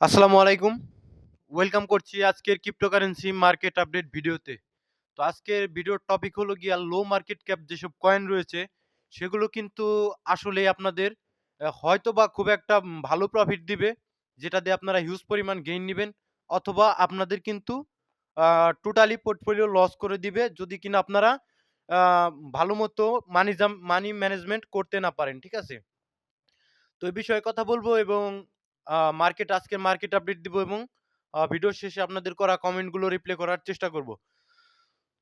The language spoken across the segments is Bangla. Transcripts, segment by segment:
আসসালামু আলাইকুম। ওয়েলকাম করছি আজকের ক্রিপ্টোকারেন্সি মার্কেট আপডেট ভিডিওতে। তো আজকের ভিডিওর টপিক হলো গিয়া লো মার্কেট ক্যাপ যেসব কয়েন রয়েছে, সেগুলো কিন্তু আসলেই আপনাদের হয়তোবা খুব একটা ভালো প্রফিট দিবে, যেটা দিয়ে আপনারা হিউজ পরিমাণ গেইন নিবেন, অথবা আপনাদের কিন্তু টোটালি পোর্টফোলিও লস করে দিবে যদি কিনা আপনারা আ ভালোমতো মানি ম্যানেজমেন্ট করতে না পারেন। ঠিক আছে? তো এই বিষয়ে কথা বলবো এবং আজকের মার্কেট আপডেট দিব এবং ভিডিওর শেষে আপনাদের করা কমেন্টগুলো রিপ্লাই করার চেষ্টা করব।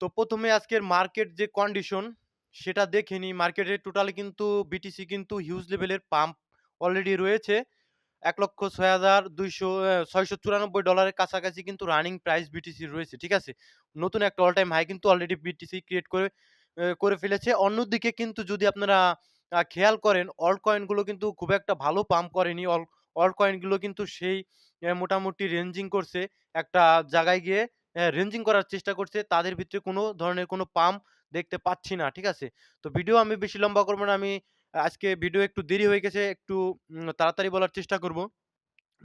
তো ১ম এ আজকের মার্কেট যে কন্ডিশন সেটা দেখে নিই। মার্কেটে টোটালি কিন্তু বিটিসি কিন্তু হিউজ লেভেলের পাম্প অলরেডি রয়েছে। $১,৬,২০০ $৬৯৪ কাছাকাছি কিন্তু রানিং প্রাইস বিটিসি রয়েছে। ঠিক আছে? নতুন একটা অল টাইম হাই কিন্তু অলরেডি বিটিসি ক্রিয়েট করে ফেলেছে। অন্যদিকে কিন্তু যদি আপনারা খেয়াল করেন অল্ট কয়েন গুলো কিন্তু খুব একটা ভালো পাম্প করেনি। অল্ট কয়েন গুলো কিন্তু সেই মোটামুটি রেঞ্জিং করছে। একটা জায়গায় গিয়ে রেঞ্জিং করার চেষ্টা করছে। তাদের ভিতরে কোনো ধরনের কোনো পাম্প দেখতে পাচ্ছি না। ঠিক আছে? তো ভিডিও আমি বেশি লম্বা করব না। আমি আজকে ভিডিও একটু দেরি হয়ে গেছে। একটু তাড়াতাড়ি বলার চেষ্টা করব।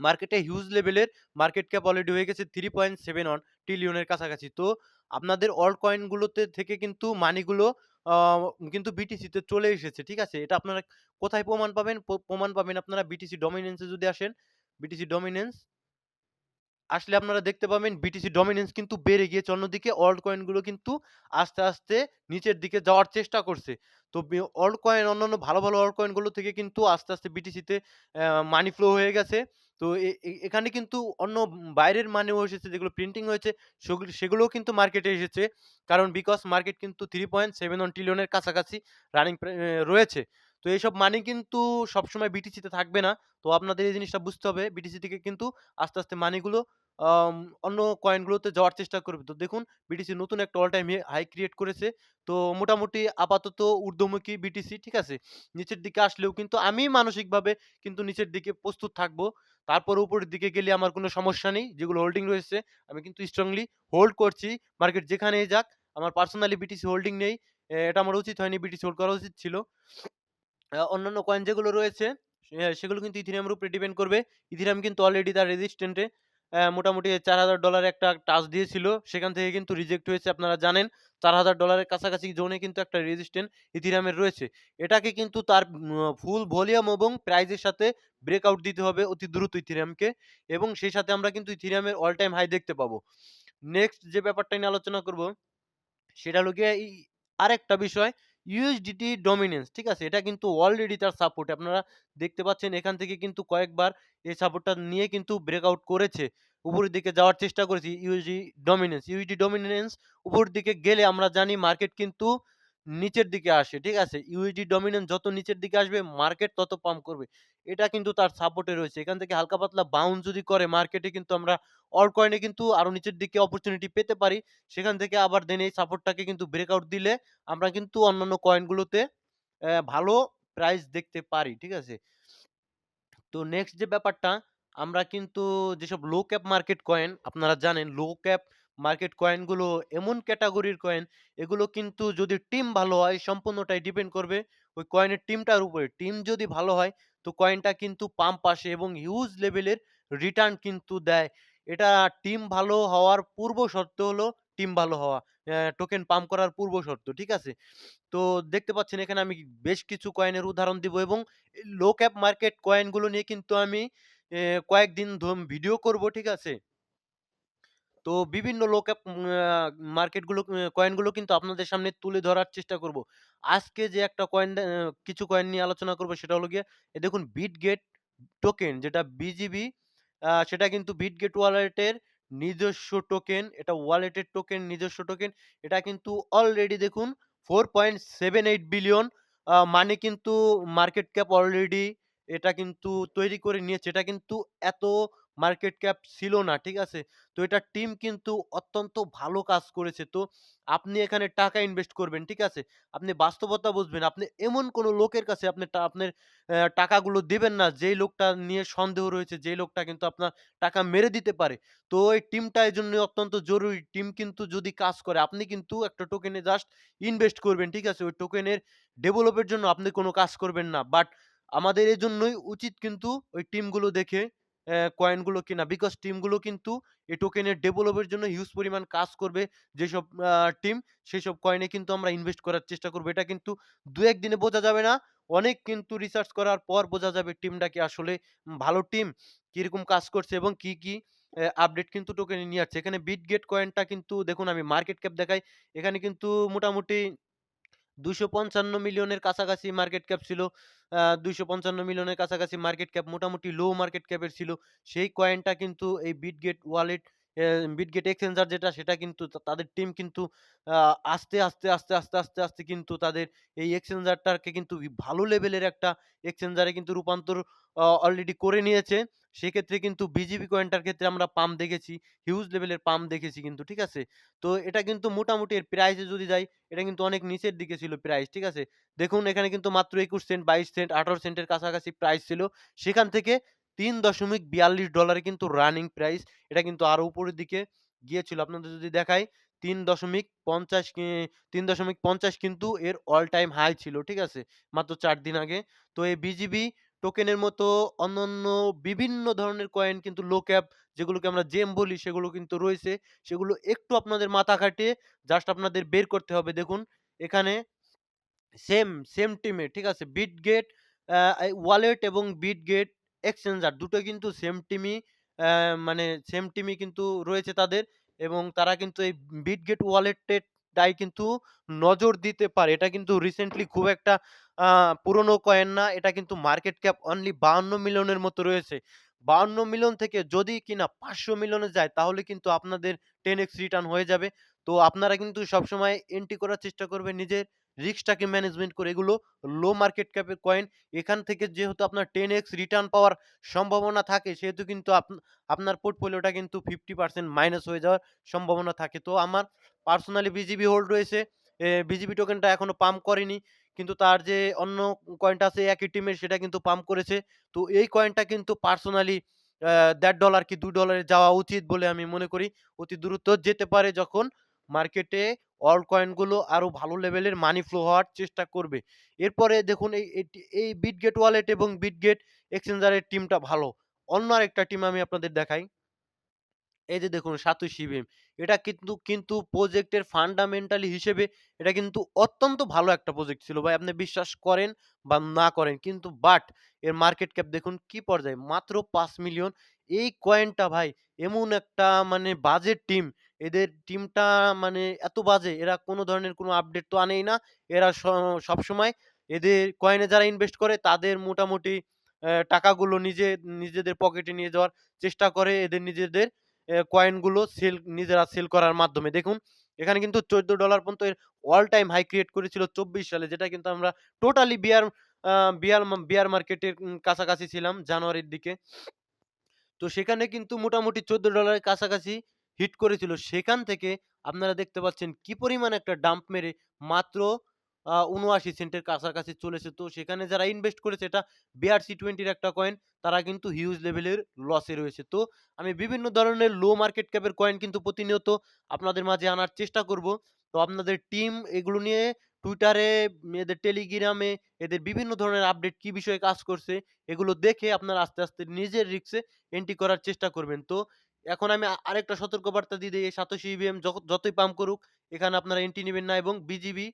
মার্কেটে হিউজ লেভেলের মার্কেট ক্যাপ অলরেডি হয়ে গেছে 3.71 ট্রিলিয়নের কাছাকাছি। তো আপনাদের অল্ট কয়েন গুলোতে থেকে কিন্তু মানিগুলো আ কিন্তু বিটিসিতে চলে এসেছে। ঠিক আছে? এটা আপনারা কোথায় প্রমাণ পাবেন? প্রমাণ পাবেন আপনারা বিটিসি ডমিন্যান্স এ যদি আসেন, বিটিসি ডমিন্যান্স আসলে আপনারা দেখতে পাবেন বিটিসি ডমিন্যান্স কিন্তু বেড়ে গিয়েছে। অন্যদিকে অল্ট কয়েন গুলো কিন্তু আস্তে, আস্তে নিচের দিকে যাওয়ার চেষ্টা করছে। তো অল্ট কয়েন অন্যান্য ভালো অল্ট কয়েন গুলো থেকে কিন্তু আস্তে, আস্তে বিটিসিতে মানি ফ্লো হয়ে গেছে। তো এখানে কিন্তু অন্য বাইরের মানিও এসেছে যেগুলো প্রিন্টিং হয়েছে সেগুলোও কিন্তু মার্কেটে এসেছে। কারণ বিকজ মার্কেট কিন্তু 3.71 ট্রিলিয়ন এর কাছাকাছি রানিং রয়েছে। তো এইসব মানি কিন্তু সবসময় বিটিসিতে থাকবে না। তো আপনাদের এই জিনিসটা বুঝতে হবে। বিটিসি থেকে কিন্তু আস্তে, আস্তে মানিগুলো আম অন্য কয়েনগুলোতে যাওয়ার চেষ্টা করবে। তো দেখুন বিটিসি নতুন একটা অল টাইম হাই ক্রিয়েট করেছে। তো মোটামুটি আপাতত ঊর্ধ্বমুখী বিটিসি, ঠিক আছে? নিচের দিকে আসলেও কিন্তু আমি মানসিকভাবে কিন্তু নিচের দিকে প্রস্তুত থাকবো। তারপরে উপরের দিকে গেলে আমার কোনো সমস্যা নেই। যেগুলো হোল্ডিং রয়েছে আমি কিন্তু স্ট্রংলি হোল্ড করছি। মার্কেট যেখানেই যাক আমার পার্সোনালি বিটিসি হোল্ডিং নেই। এটা আমার উচিত হয়নি, বিটিসি হোল্ড করা উচিত ছিল। অন্যান্য কয়েন যেগুলো রয়েছে সেগুলো কিন্তু ইথেরিয়ামের উপরে ডিপেন্ড করবে। ইথেরিয়াম কিন্তু অলরেডি তার রেজিস্ট্যান্ট এ মোটামুটি $৪,০০০ একটা টাচ দিয়েছিল। সেখান থেকে কিন্তু রিজেক্ট হয়েছে আপনারা জানেন। $৪,০০০ এর কাছাকাছি জোনে কিন্তু একটা রেজিস্ট্যান্ট ইথেরিয়ামের রয়েছে। এটাকে কিন্তু তার ফুল ভলিউম এবং প্রাইস এর সাথে ব্রেকআউট দিতে হবে অতি দ্রুত ইথেরিয়ামকে, এবং সেই সাথে আমরা কিন্তু ইথেরিয়ামের অল টাইম হাই দেখতে পাবো। নেক্সট যে ব্যাপারটা নিয়ে আলোচনা করব সেটা হলো গিয়ে আরেকটা বিষয় ইউএসডিটি ডমিনেন্স, ঠিক আছে? এটা কিন্তু অলরেডি তার সাপোর্ট আপনারা দেখতে পাচ্ছেন, এখান থেকে কিন্তু কয়েকবার এই সাপোর্টটা নিয়ে কিন্তু ব্রেকআউট করেছে। উপরের দিকে যাওয়ার চেষ্টা করেছে ইউএসডি ডমিনেন্স উপরের দিকে গেলে আমরা জানি মার্কেট কিন্তু নিচের দিকে আসে, ঠিক আছে? ইউএসডি ডমিনেন্স যত নিচের দিকে আসবে মার্কেট তত পাম্প করবে। এটা কিন্তু তার সাপোর্টে রয়েছে। এখান থেকে হালকা পাতলা বাউন্স যদি করে মার্কেটে কিন্তু আমরা অল্ট কয়েনে কিন্তু আরো নিচের দিকে অপরচুনিটি পেতে পারি। সেখান থেকে আবার দেন এই সাপোর্টটাকে কিন্তু ব্রেকআউট দিলে আমরা কিন্তু অন্যান্য কয়েনগুলোতে ভালো প্রাইস দেখতে পারি। ঠিক আছে? তো নেক্সট যে ব্যাপারটা আমরা কিন্তু যেসব লো ক্যাপ মার্কেট কয়েন আপনারা জানেন লো ক্যাপ মার্কেট কয়েনগুলো এমন ক্যাটাগরির কয়েন, এগুলো কিন্তু যদি টিম ভালো হয় সম্পূর্ণটাই ডিপেন্ড করবে ওই কয়েনের টিমটার উপরে। টিম যদি ভালো হয় তো কয়েনটা কিন্তু পাম্প আসে এবং হিউজ লেভেলের রিটার্ন কিন্তু দেয়। এটা টিম ভালো হওয়ার পূর্ব শর্ত হলো টিম ভালো হওয়া। টোকেন পাম্প করার পূর্ব শর্ত। ঠিক আছে? তো দেখতে পাচ্ছেন এখানে আমি বেশ কিছু কয়েনের উদাহরণ দিব এবং লো ক্যাপ মার্কেট কয়েনগুলো নিয়ে কিন্তু আমি কয়েকদিন ভিডিও করব, ঠিক আছে? তো বিভিন্ন লো ক্যাপ মার্কেটগুলো কয়েনগুলো কিন্তু আপনাদের সামনে তুলে ধরার চেষ্টা করব। আজকে যে একটা কিছু কয়েন নিয়ে আলোচনা করব সেটা হলো গিয়ে দেখুন বিটগেট টোকেন যেটা বিজিবি, সেটা কিন্তু বিটগেট ওয়ালেটের নিজস্ব টোকেন। এটা ওয়ালেটের টোকেন, নিজস্ব টোকেন। এটা কিন্তু অলরেডি দেখুন 4.78 বিলিয়ন মানে কিন্তু মার্কেট ক্যাপ অলরেডি এটা কিন্তু তৈরি করে নিয়েছে। এটা কিন্তু এত মার্কেট ক্যাপ ছিল না। ঠিক আছে? তো এটার টিম কিন্তু অত্যন্ত ভালো কাজ করেছে। তো আপনি এখানে টাকা ইনভেস্ট করবেন, ঠিক আছে? আপনি বাস্তবতা বুঝবেন। আপনি এমন কোন লোকের কাছে আপনি আপনার টাকাগুলো দিবেন না, যেই লোকটা নিয়ে সন্দেহ রয়েছে, যেই লোকটা কিন্তু আপনার টাকা মেরে দিতে পারে। তো এই টিমটা এজন্যই অত্যন্ত জরুরি। টিম কিন্তু যদি কাজ করে, আপনি কিন্তু একটা টোকেনে জাস্ট ইনভেস্ট করবেন, ঠিক আছে? ওই টোকেনের ডেভেলপ এর জন্য আপনি কোন কাজ করবেন না। বাট আমাদের এজন্যই উচিত কিন্তু ওই টিমগুলো দেখে কয়েনগুলো কিনা। বিকজ টিমগুলো কিন্তু এই টোকেনের ডেভেলপের জন্য হিউজ পরিমাণ কাজ করবে। যেসব টিম সেসব কয়েনে কিন্তু আমরা ইনভেস্ট করার চেষ্টা করব। এটা কিন্তু ২-১ দিনে বোঝা যাবে না। অনেক কিন্তু রিসার্চ করার পর বোঝা যাবে টিমটা কি আসলে ভালো টিম, কিরকম কাজ করছে এবং কি আপডেট কিন্তু টোকেনে নিয়ে আসছে। এখানে বিটগেট কয়েনটা কিন্তু দেখুন আমি মার্কেট ক্যাপ দেখাই। এখানে কিন্তু মোটামুটি ২৫৫ মিলিয়নের কাছাকাছি মার্কেট ক্যাপ ছিল। ২৫৫ মিলিয়নের কাছাকাছি মার্কেট ক্যাপ মোটামুটি লো মার্কেট ক্যাপের ছিল। সেই কয়েনটা কিন্তু এই বিটগেট ওয়ালেট বিটগেট এক্সচেঞ্জার যেটা সেটা কিন্তু তাদের টিম কিন্তু আ আস্তে কিন্তু তাদের এই এক্সচেঞ্জারটাকে কিন্তু ভালো লেভেলের একটা এক্সচেঞ্জারে কিন্তু রূপান্তর অলরেডি করে নিয়েছে। সেক্ষেত্রে কিন্তু বিজিবি কয়েনটার ক্ষেত্রে আমরা পাম্প দেখেছি। হিউজ লেভেলের পাম্প দেখেছি কিন্তু, ঠিক আছে? তো এটা কিন্তু মোটামুটি এর প্রাইস এ যদি যাই এটা কিন্তু অনেক নিচের দিকে ছিল প্রাইস, ঠিক আছে? দেখুন এখানে কিন্তু মাত্র ২১ সেন্ট, ২২ সেন্ট, ১৮ সেন্টের কাছাকাছি প্রাইস ছিল। সেখান থেকে $৩.৪২ কিন্তু রানিং প্রাইস। এটা কিন্তু আরো উপরের দিকে গিয়েছিল। আপনাদের যদি দেখাই ৩.৫০ ৩.৫০ কিন্তু এর অল টাইম হাই ছিল, ঠিক আছে? মাত্র ৪ দিন আগে। তো এই বিজিবি টোকেনের মতো অন্যান্য বিভিন্ন ধরনের কয়েন কিন্তু লো ক্যাপ যেগুলোকে আমরা জেম বলি সেগুলো কিন্তু রয়েছে। সেগুলো একটু আপনাদের মাথা খাটিয়ে জাস্ট আপনাদের বের করতে হবে। দেখুন এখানে সেম টিমে, ঠিক আছে? বিটগেট এই ওয়ালেট এবং বিটগেট এক্সচেঞ্জার দুটোই কিন্তু মানে সেম টিমই কিন্তু রয়েছে তাদের এবং তারা কিন্তু এই বিটগেট ওয়ালেটেরটাই কিন্তু নজর দিতে পারে। এটা কিন্তু রিসেন্টলি খুব একটা আ পুরনো কয়েন না। এটা কিন্তু মার্কেট ক্যাপ অনলি ৫২ মিলিয়নের মতো রয়েছে। ৫২ মিলিয়ন থেকে যদি কিনা ৫০০ মিলিয়নে যায় তাহলে কিন্তু আপনাদের 10x রিটার্ন হয়ে যাবে। তো আপনারা কিন্তু সবসময় এন্ট্রি করার চেষ্টা করবেন নিজের রিস্কটাকে ম্যানেজমেন্ট করে। এগুলো লো মার্কেট ক্যাপের কয়েন। এখান থেকে যেহেতু আপনার 10x রিটার্ন পাওয়ার সম্ভাবনা থাকে সেহেতু কিন্তু আপনার পোর্টফোলিওটা কিন্তু 50% মাইনাস হয়ে যাওয়ার সম্ভাবনা থাকে। তো আমার পার্সোনালি বিজিবি হোল্ড রয়েছে। বিজিবি টোকেনটা এখনো পাম্প করেনি। কিন্তু তার যে অন্য কয়েনটা আছে একই টিমের সেটা কিন্তু পাম্প করেছে। তো এই কয়েনটা কিন্তু পার্সোনালি $১.৫ কি $২ এ যাওয়া উচিত বলে আমি মনে করি। অতি দ্রুত যেতে পারে যখন মার্কেটে অল্ট কয়েনগুলো আরো ভালো লেভেলের মানি ফ্লো হওয়ার চেষ্টা করবে। এরপরে দেখুন এই বিটগেট ওয়ালেট এবং বিটগেট এক্সচেঞ্জার এর টিমটা ভালো। অন্য আরেকটা টিম আমি আপনাদের দেখাই। এই যে দেখুন সাতোশি ভীম। এটা কিন্তু প্রজেক্টের ফান্ডামেন্টালি হিসেবে এটা কিন্তু অত্যন্ত ভালো একটা প্রজেক্ট ছিল ভাই। আপনি বিশ্বাস করেন বা না করেন। কিন্তু এর মার্কেট ক্যাপ দেখুন কি পর্যায়ে মাত্র ৫ মিলিয়ন। এই কয়েনটা ভাই এমন একটা মানে বাজে টিম। এদের টিমটা মানে এত বাজে এরা কোন ধরনের কোন আপডেট তো আনেই না। এরা সবসময় এদের কয়েনে যারা ইনভেস্ট করে তাদের মোটামুটি টাকাগুলো নিজেদের পকেটে নিয়ে যাওয়ার চেষ্টা করে এদের নিজেদের কয়েনগুলো নিজেরা সেল করার মাধ্যমে। দেখুন এখানে কিন্তু $14 পর্যন্ত এর অল টাইম হাই ক্রিয়েট করেছিল ২৪ সালে। যেটা কিন্তু আমরা টোটালি আ বিয়ার মার্কেটের কাছাকাছি ছিলাম জানুয়ারির দিকে। তো সেখানে কিন্তু মোটামুটি $14 এর কাছাকাছি হিট করেছিল। সেখান থেকে আপনারা দেখতে পাচ্ছেন কি পরিমাণ একটা ডাম্প মেরে মাত্র ৭৯ সেন্টের কাছাকাছি চলেছে। তো সেখানে যারা ইনভেস্ট করেছে এটা BRC20 র একটা কয়েন। তারা কিন্তু হিউজ লেভেলের লসে রয়েছে। তো আমি বিভিন্ন ধরনের লো মার্কেট ক্যাপের কয়েন কিন্তু প্রতিনিয়ত আপনাদের মাঝে আনার চেষ্টা করব। তো আপনাদের টিম এগুলো নিয়ে Twitter এ, এদের Telegram এ এদের বিভিন্ন ধরনের আপডেট কি বিষয়ে কাজ করছে এগুলো দেখে আপনারা আস্তে নিজের রিস্কে এন্ট্রি করার চেষ্টা করবেন। তো এখন আমি আরেকটা সতর্কবার্তা দিয়ে দেই, এই সাতোশি ইভিএম যতই পাম্প করুক, এখানে আপনারা এন্ট্রি নিবেন না এবং বিজিবি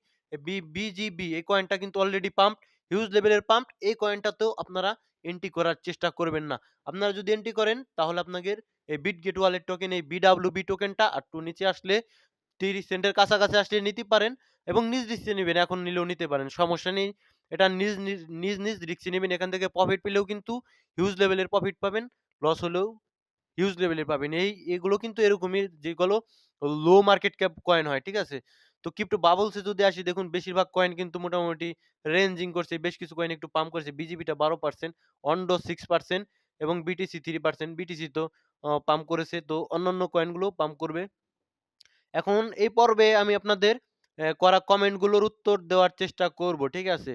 এই কয়েনটা কিন্তু অলরেডি পাম্পড, হিউজ লেভেলের পাম্পড। এই কয়েনটাতেও আপনারা এন্ট্রি করার চেষ্টা করবেন না। আপনারা যদি এন্ট্রি করেন তাহলে আপনাদের এই বিটগেট ওয়ালেট টোকেন, এই বিডব্লিউবি টোকেনটা একটু নিচে আসলে ৩০ সেন্টের কাছাকাছি আসলে নিতে পারেন এবং নিজ রিস্কে নিবেন। এখন নিলেও নিতে পারেন। সমস্যা নেই। এটা নিজ রিস্কে নিবেন। এখান থেকে প্রফিট পেলেও কিন্তু হিউজ লেভেলের প্রফিট পাবেন। লস হলেও হিউজ লেভেলের পাবেন। এগুলো কিন্তু এরকমই যেগুলো লো মার্কেট ক্যাপ কয়েন হয়। ঠিক আছে? তো ক্রিপ্টো বাবলস এ যদি আসি দেখুন বেশিরভাগ কয়েন কিন্তু মোটামুটি রেঞ্জিং করছে। বেশ কিছু কয়েন একটু পাম্প করেছে। বিজিবিটা 12%, অন্ডো 6% এবং বিটিসি 3%। বিটিসি তো পাম্প করেছে। তো অন্যান্য কয়েনগুলোও পাম্প করবে। এখন এই পর্বে আমি আপনাদের করা কমেন্টগুলোর উত্তর দেওয়ার চেষ্টা করব। ঠিক আছে?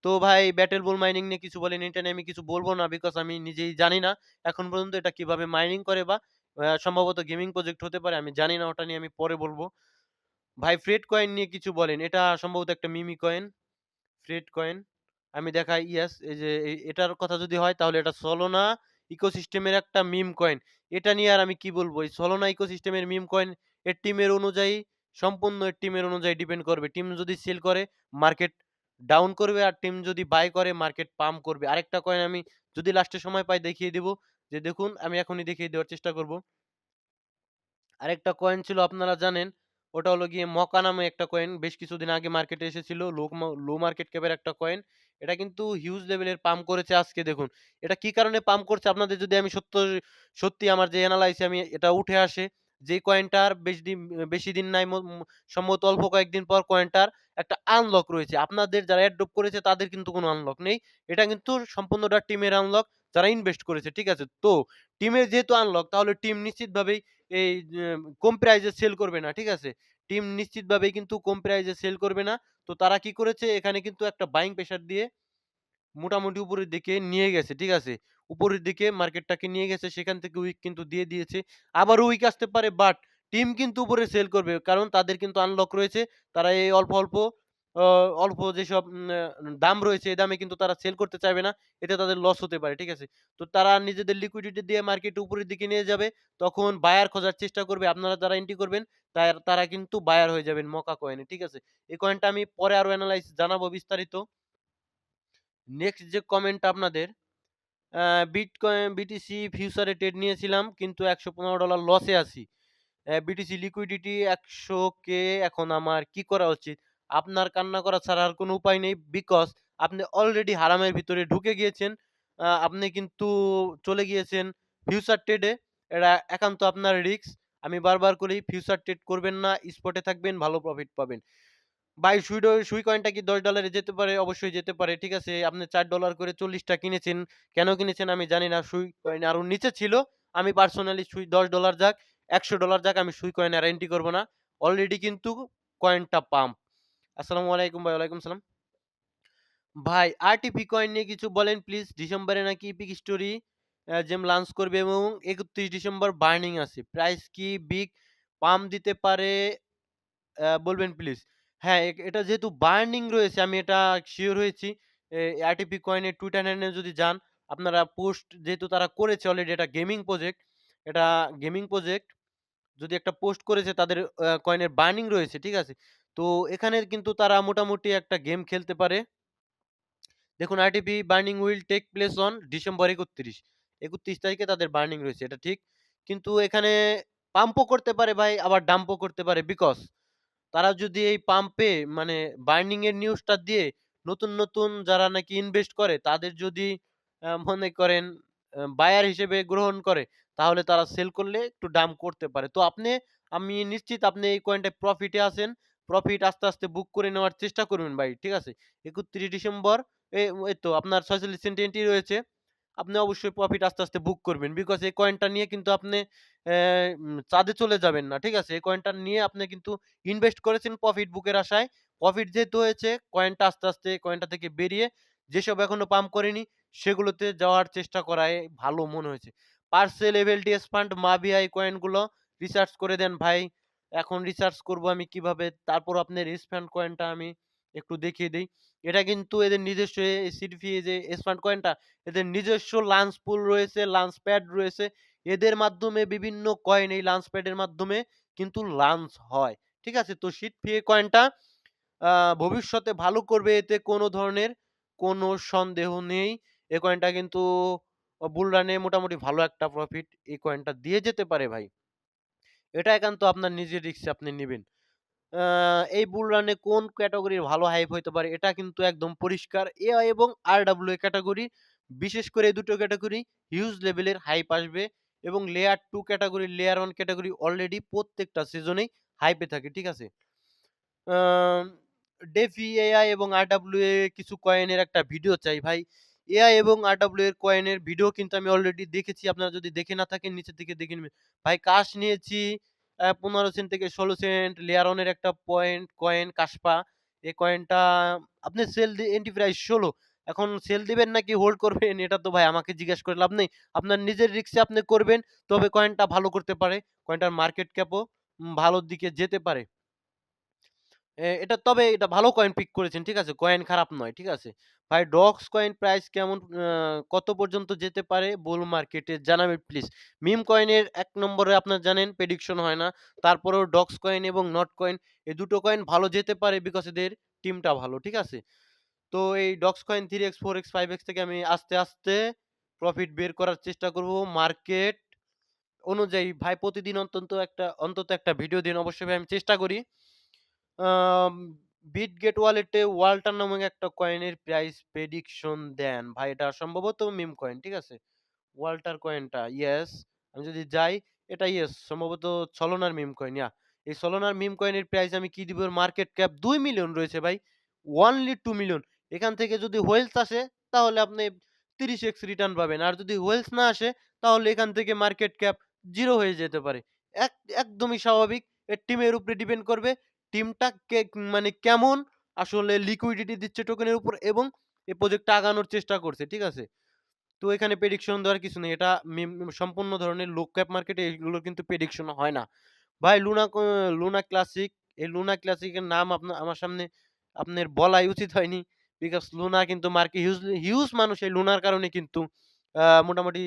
তো ভাই ব্যাটেল বুল মাইনিং নিয়ে কিছু বলেন। এটা নিয়ে আমি কিছু বলব না বিকজ আমি নিজেই জানি না। এখন পর্যন্ত এটা কিভাবে মাইনিং করে বা সম্ভবত গেমিং প্রজেক্ট হতে পারে। আমি জানি না, ওটা নিয়ে আমি পরে বলব। ভাই ফ্রেড কয়েন নিয়ে কিছু বলেন। এটা সম্ভবত একটা মিমি কয়েন। Fred coin. আমি দেখাই ইয়েস এই যে এটার কথা যদি হয় তাহলে এটা Solana ইকোসিস্টেমের একটা মিম কয়েন। এটা নিয়ে আর আমি কি বলবো? এই Solana ইকোসিস্টেমের মিম কয়েন এর টিমের অনুযায়ী সম্পূর্ণ এর টিমের অনুযায়ী ডিপেন্ড করবে। টিম যদি সেল করে মার্কেট ডাউন করবে, আর টিম যদি বাই করে মার্কেট পাম্প করবে। আরেকটা কয়েন আমি যদি লাস্টে সময় পাই দেখিয়ে দিব। যে দেখুন আমি এখনই দেখিয়ে দেওয়ার চেষ্টা করব। আরেকটা কয়েন ছিল আপনারা জানেন, ওটা হলো গিয়ে মকা নামে একটা কয়েন। বেশ কিছুদিন আগে মার্কেটে এসেছিল। লো মার্কেট ক্যাপের একটা কয়েন। এটা কিন্তু হিউজ লেভেলের পাম্প করেছে আজকে দেখুন। এটা কি কারণে পাম্প করছে আপনাদের যদি আমি সত্যি আমার যে এনালাইসে আমি এটা উঠে আসে, যে কয়েনটার বেশি দিন নাই সম্ভবত অল্প কয়েকদিন পর কয়েনটার একটা আনলক রয়েছে। আপনাদের যারা এয়ারড্রপ করেছে তাদের কিন্তু কোনো আনলক নেই। এটা কিন্তু সম্পূর্ণটা টিমের আনলক যারা ইনভেস্ট করেছে। ঠিক আছে? তো টিমের যেহেতু আনলক তাহলে টিম নিশ্চিতভাবেই এই কম প্রাইজে সেল করবে না। ঠিক আছে? টিম নিশ্চিতভাবেই কিন্তু কম প্রাইজে সেল করবে না। তো তারা কি করেছে এখানে কিন্তু একটা বাইং প্রেশার দিয়ে মোটামুটি উপরের দিকে নিয়ে গেছে। ঠিক আছে? উপরের দিকে মার্কেটটাকে নিয়ে গেছে। সেখান থেকে উইক কিন্তু দিয়ে দিয়েছে। আবারও উইক আসতে পারে বাট টিম কিন্তু উপরে সেল করবে। কারণ তাদের কিন্তু আনলক রয়েছে। তারা এই অ অল্প যেসব দাম রয়েছে এই দামে কিন্তু তারা সেল করতে চাইবে না। এতে তাদের লস হতে পারে। ঠিক আছে? তো তারা নিজেদের লিকুইডিটি দিয়ে মার্কেট উপরের দিকে নিয়ে যাবে। তখন বায়ার খোঁজার চেষ্টা করবে। আপনারা যারা এন্ট্রি করবেন তারা কিন্তু বায়ার হয়ে যাবেন মকা কয়েনে। ঠিক আছে? এই কয়েনটা আমি পরে আরো এনালাইজ জানাবো বিস্তারিত। নেক্সট যে কমেন্ট আপনাদের বিটিসি ফিউচারে ট্রেড নিয়েছিলাম কিন্তু $১১৫ লসে আছি। বিটিসি লিকুইডিটি ১০০ কে এখন আমার কি করা উচিত? আপনার কান্না করা ছাড়া আর কোনো উপায় নেই। বিকজ আপনি অলরেডি হারামের ভিতরে ঢুকে গিয়েছেন। আপনি কিন্তু চলে গিয়েছেন ফিউচার ট্রেডে। এটা একান্ত আপনার রিস্ক। আমি বারবার করি ফিউচার ট্রেড করবেন না। স্পটে থাকবেন, ভালো প্রফিট পাবেন। ভাই সুই কয়েনটা কি $১০ এ যেতে পারে? অবশ্যই যেতে পারে। ঠিক আছে? আপনি $৪ করে ৪০ টা কিনেছেন। কেন কিনেছেন আমি জানি না। সুই কয়েন আরো নিচে ছিল। আমি পার্সোনালি সুই $১০ যাক, $১০০ যাক আমি সুই কয়েনে আর এন্ট্রি করব না। অলরেডি কিন্তু কয়েনটা পাম্প। আসসালামু আলাইকুম ভাই। ওয়ালাইকুম সালাম। ভাই আরটিপি কয়েন নিয়ে কিছু বলেন প্লিজ। ডিসেম্বরে নাকি ইপিক স্টোরি জেম লঞ্চ করবে এবং ৩১ ডিসেম্বর বার্নিং আছে। প্রাইস কি বিগ পাম্প দিতে পারে বলবেন প্লিজ। হ্যাঁ, এটা যেহেতু বার্নিং রয়েছে আমি এটা সিউর হয়েছি। আরটিপি কয়েনের টুইটার হ্যান্ডেলে যদি যান, আপনারা পোস্ট যেহেতু তারা করেছে অলরেডি এটা গেমিং প্রজেক্ট। এটা গেমিং প্রজেক্ট যদি একটা পোস্ট করেছে তাদের কয়েনের বার্নিং রয়েছে, ঠিক আছে? তো এখানে কিন্তু তারা মোটামুটি একটা গেম খেলতে পারে। দেখুন RTP burning will take place on December ৩১। ৩১ তারিখে তাদের বার্নিং রয়েছে এটা ঠিক। কিন্তু এখানে পাম্পও করতে পারে ভাই আবার ডাম্পও করতে পারে বিকজ তারা যদি এই পাম্পে মানে বার্নিং এর নিউজটা দিয়ে নতুন যারা নাকি ইনভেস্ট করে তাদের যদি মনে করেন বায়ার হিসেবে গ্রহণ করে তাহলে তারা সেল করলে একটু দাম করতে পারে। তো আমি নিশ্চিত আপনি এই কয়েনটায় প্রফিটে আছেন। প্রফিট আস্তে বুক করে নেওয়ার চেষ্টা করবেন ভাই। ঠিক আছে? ৩১ ডিসেম্বর এই তো আপনার ৪৬ সেন্ট এন্ট্রি রয়েছে। আপনি অবশ্যই প্রফিট আস্তে বুক করবেন। বিকজ এই কয়েনটা নিয়ে কিন্তু আপনি চাঁদে চলে যাবেন না। ঠিক আছে? এই কয়েনটা নিয়ে আপনি কিন্তু ইনভেস্ট করেছেন প্রফিট বুকের আশায়। প্রফিট যেহেতু হয়েছে কয়েনটা আস্তে কয়েনটা থেকে বেরিয়ে যেসব এখনো পাম্প করেনি সেগুলোতে যাওয়ার চেষ্টা করাই ভালো মনে হয়েছে। পার্সেল, এভএলটিএস ফান্ড, মাবিয়া এই কয়েনগুলো রিসার্চ করে দেন ভাই। এখন রিসার্চ করব আমি কিভাবে। তারপর আপনার এস ফান্ড কয়েনটা আমি একটু দেখিয়ে দেই। এটা কিন্তু এদের নিজস্ব সিডিপি যে এস ফান্ড কয়েনটা এদের নিজস্ব লাঞ্চ পুল রয়েছে, লাঞ্চ প্যাড রয়েছে। এদের মাধ্যমে বিভিন্ন কয়েন এই লাঞ্চ প্যাডের মাধ্যমে কিন্তু লঞ্চ হয়। ঠিক আছে? তো শীট কয়েনটা আ ভবিষ্যতে ভালো করবে এতে কোনো ধরনের কোনো সন্দেহ নেই। এই কয়েনটা কিন্তু বুল রানে মোটামুটি ভালো একটা প্রফিট এই কয়েনটা দিয়ে যেতে পারে ভাই। এটা একান্ত আপনার নিজের রিস্কে আপনি নিবেন। আ এই বুল রানে কোন ক্যাটেগরির ভালো হাইপ হইতে পারে এটা কিন্তু একদম পরিষ্কার। এআই এবং আরডব্লিউ ক্যাটেগরি বিশেষ করে এই দুটো ক্যাটেগরি হিউজ লেভেলের হাইপ আসবে এবং layer 2 category, layer 1 category already প্রত্যেকটা সিজনেই হাইপে থাকে। ঠিক আছে? আম ডেফি, এআই এবং আরডব্লিউ কিছু কয়েনের একটা ভিডিও চাই ভাই। এআই এবং আরডব্লিউ এর কয়েনের ভিডিও কিন্তু আমি অলরেডি দেখেছি। আপনারা যদি দেখে না থাকেন নিচের দিকে দেখে নিবেন। ভাই কাশ নিয়েছি ১৫ সেন্ট থেকে ১৬ সেন্ট। লেয়ার অন এর একটা কয়েন কাশপা। এই কয়েনটা আপনি এন্ট্রি প্রাইস ১৬ এখন সেল দিবেন নাকি হোল্ড করবেন এটা তো ভাই আমাকে জিজ্ঞেস করে লাভ নেই। আপনার নিজের রিস্কে আপনি করবেন তবে কয়েনটা ভালো করতে পারে। কয়েনটার মার্কেট ক্যাপও ভালোর দিকে যেতে পারে। এটা তবে এটা ভালো কয়েন পিক করেছেন। ঠিক আছে? কয়েন খারাপ নয়। ঠিক আছে? ভাই ডক্স কয়েন প্রাইস কেমন কত পর্যন্ত যেতে পারে বুল মার্কেটে জানাবেন প্লিজ। মিম কয়েনের ১ নম্বরে আপনার জানেন প্রেডিকশন হয় না। তারপরেও ডক্স কয়েন এবং নট কয়েন এই দুটো কয়েন ভালো যেতে পারে বিকজ এদের টিমটা ভালো। ঠিক আছে? তো এই docs coin 3x, 4x, 5x থেকে আমি আস্তে, আস্তে প্রফিট বের করার চেষ্টা করব। মার্কেট অনুযায়ী ভাই প্রতিদিন অন্তত একটা ভিডিও দিন অবশ্যই ভাই আমি চেষ্টা করি। আম বিটগেট ওয়ালেটে ওয়ালটার নামক একটা কয়েনের প্রাইস প্রেডিকশন দেন। ভাই এটা সম্ভবত মিম কয়েন। ঠিক আছে? ওয়াল্টার কয়েনটা ইয়েস। আমি যদি যাই এটা ইয়েস সম্ভবত সলোনার মিম কয়েন এই সলোনার মিম কয়েনের প্রাইস আমি কি দিব? এর মার্কেট ক্যাপ ২ মিলিয়ন রয়েছে ভাই। Only 2 million. এখান থেকে যদি হোয়েলস আসে তাহলে আপনি 30x রিটার্ন পাবেন। আর যদি হোয়েলস না আসে তাহলে এখান থেকে মার্কেট ক্যাপ 0 হয়ে যেতে পারে। এক একদমই স্বাভাবিক। টিমের উপরে ডিপেন্ড করবে। টিমটা মানে কেমন আসলে লিকুইডিটি দিচ্ছে টোকেনের উপর এবং এই প্রজেক্টটা আগানোর চেষ্টা করছে। ঠিক আছে? তো এখানে প্রেডিকশন দেওয়ার কিছু নেই। এটা সম্পূর্ণ ধরনের লো ক্যাপ মার্কেটে এগুলোর কিন্তু প্রেডিকশন হয় না। ভাই লুনা ক্লাসিক, এই লুনা ক্লাসিকের নাম আমার সামনে আপনার বলাই উচিত হয়নি। বিকজ লুনা কিন্তু হিউজ মানুষ এই লুনার কারণে কিন্তু মোটামুটি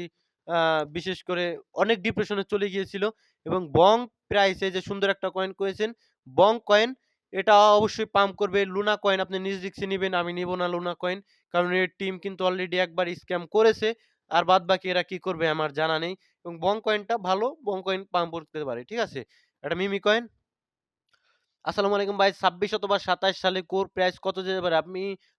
আ বিশেষ করে অনেক ডিপ্রেশনে চলে গিয়েছিল এবং বং প্রাইস এই যে সুন্দর একটা কয়েন করেছেন, বং কয়েন এটা অবশ্যই পাম্প করবে। লুনা কয়েন আপনি নিজ রিস্কে নিবেন। আমি নিব না লুনা কয়েন। কারণ এর টিম কিন্তু অলরেডি একবার স্ক্যাম করেছে। আর বাদবাকি এরা কি করবে আমার জানা নেই। এবং বং কয়েনটা ভালো, বং কয়েন পাম্প করতে পারে। ঠিক আছে? এটা মিমি কয়েন। আসসালামু আলাইকুম ভাই ২৬ অথবা ২৭ সালে কোর প্রাইস কত যেতে পারে?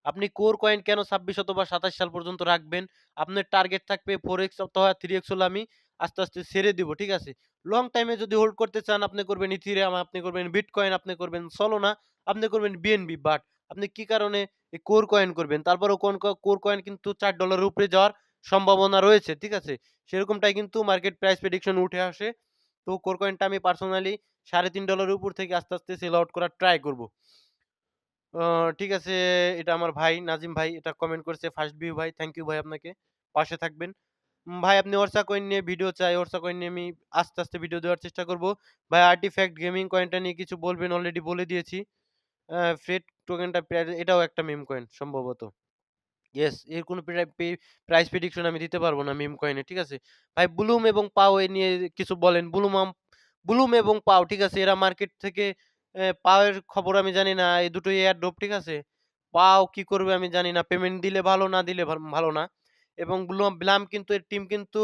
আপনি কোর কয়েন কেন ২৬ অথবা ২৭ সাল পর্যন্ত রাখবেন? আপনার টার্গেট থাকবে 4x অথবা 3x হলে আমি আস্তে, আস্তে ছেড়ে দিব। ঠিক আছে? লং টাইমে যদি হোল্ড করতে চান আপনি করবেন ইথিরিয়াম, আপনি করবেন বিটকয়েন, আপনি করবেন সলোনা, আপনি করবেন বিএনবি। বাট আপনি কি কারণে এই কোর কয়েন করবেন? তারপরেও কোর কয়েন কিন্তু $৪ এর উপরে যাওয়ার সম্ভাবনা রয়েছে। ঠিক আছে? সেরকমটাই কিন্তু মার্কেট প্রাইস প্রেডিকশন উঠে আসে। তো কোর কয়েনটা আমি পার্সোনালি $৩.৫ এর উপর থেকে আস্তে, আস্তে সেল আউট করার ট্রাই করব। আ ঠিক আছে, এটা আমার ভাই নাজিম ভাই এটা কমেন্ট করেছে ফার্স্ট ভিউ ভাই। থ্যাংক ইউ ভাই আপনাকে। পাশে থাকবেন। ভাই আপনি ওরসা কয়েন নিয়ে ভিডিও চাই। ওরসা কয়েন নিয়ে আমি আস্তে, আস্তে ভিডিও দেওয়ার চেষ্টা করব। ভাই আর্টিফ্যাক্ট গেমিং কয়েনটা নিয়ে কিছু বলবেন অলরেডি বলে দিয়েছি। ফ্রেড টোকেনটা এটাও একটা মিম কয়েন সম্ভবত। ইয়েস, এর কোনো প্রাইস প্রেডিকশন আমি দিতে পারব না মিম কয়েনের। ঠিক আছে? ভাই ব্লুম এবং পাও এ নিয়ে কিছু বলেন। ব্লুম এবং পাও ঠিক আছে? এরা মার্কেট থেকে পাও এর খবর আমি জানি না। এই দুটোই এয়ারড্রপ ঠিক আছে? পাও কি করবে আমি জানি না। পেমেন্ট দিলে ভালো, না দিলে ভালো না। এবং ব্লাম কিন্তু এর টিম কিন্তু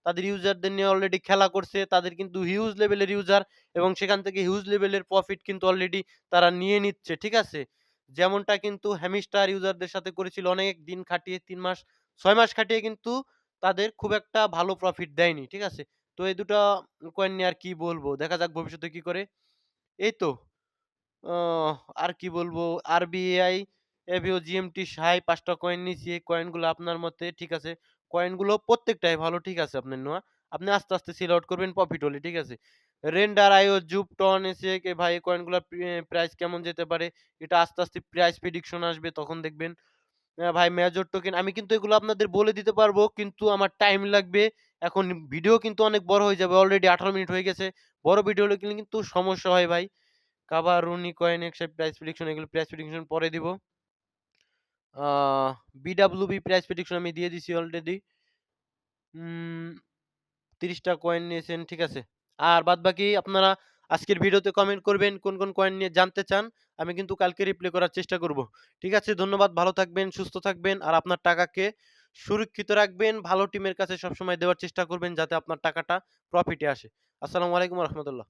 তাদের ইউজারদের নিয়ে অলরেডি খেলা করছে। তাদের কিন্তু হিউজ লেভেলের ইউজার এবং সেখান থেকে হিউজ লেভেলের প্রফিট কিন্তু অলরেডি তারা নিয়ে নিচ্ছে। ঠিক আছে? যেমনটা কিন্তু হ্যামিস্টার ইউজারদের সাথে করেছিল অনেক দিন খাটিয়ে ৩ মাস ৬ মাস খাটিয়ে কিন্তু তাদের খুব একটা ভালো প্রফিট দেয়নি। ঠিক আছে? তো এই ২ টা কয়েন নিয়ে আর কি বলবো? দেখা যাক ভবিষ্যতে কি করে। এই তো আর কি বলবো? আরবিআই, এভিও, জিএমটি, সাই ৫ টা কয়েন নিছি। এই কয়েনগুলো আপনার মতে ঠিক আছে। কয়েনগুলো প্রত্যেকটাই ভালো ঠিক আছে আপনার নেওয়া। আপনি আস্তে, আস্তে সেল আউট করবেন প্রফিট হলে ঠিক আছে। রেন্ডার, আইও, জুপটন, এসএক ভাই এই কয়েনগুলার প্রাইস কেমন যেতে পারে? এটা আস্তে, আস্তে প্রাইস প্রেডিকশন আসবে তখন দেখবেন। ভাই মেজর টোকেন আমি কিন্তু এগুলো আপনাদের বলে দিতে পারবো কিন্তু আমার টাইম লাগবে। এখন ভিডিও কিন্তু অনেক বড় হয়ে যাবে। অলরেডি ১৮ মিনিট হয়ে গেছে। বড় ভিডিও হলে কিন্তু সমস্যা হয় ভাই। কাবা, রুনি কয়েন, এক্সের প্রাইস প্রেডিকশন এগুলো প্রাইস প্রেডিকশন পরে দিব। আ বিডব্লিউবি প্রাইস প্রেডিকশন আমি দিয়ে দিছি অলরেডি। উম ৩০ টা কয়েন নিয়েছেন, ঠিক আছে। আর বাদবাকি আপনারা আজকের ভিডিওতে কমেন্ট করবেন কোন, কোন কয়েন নিয়ে জানতে চান। আমি কিন্তু কালকে রিপ্লাই করার চেষ্টা করব। ঠিক আছে? ধন্যবাদ। ভালো থাকবেন, সুস্থ থাকবেন। আর আপনার টাকাকে সুরক্ষিত রাখবেন। ভালো টিমের কাছে সবসময় দেওয়ার চেষ্টা করবেন যাতে আপনার টাকাটা প্রফিটে আসে। আসসালামু আলাইকুম ওয়া রাহমাতুল্লাহ।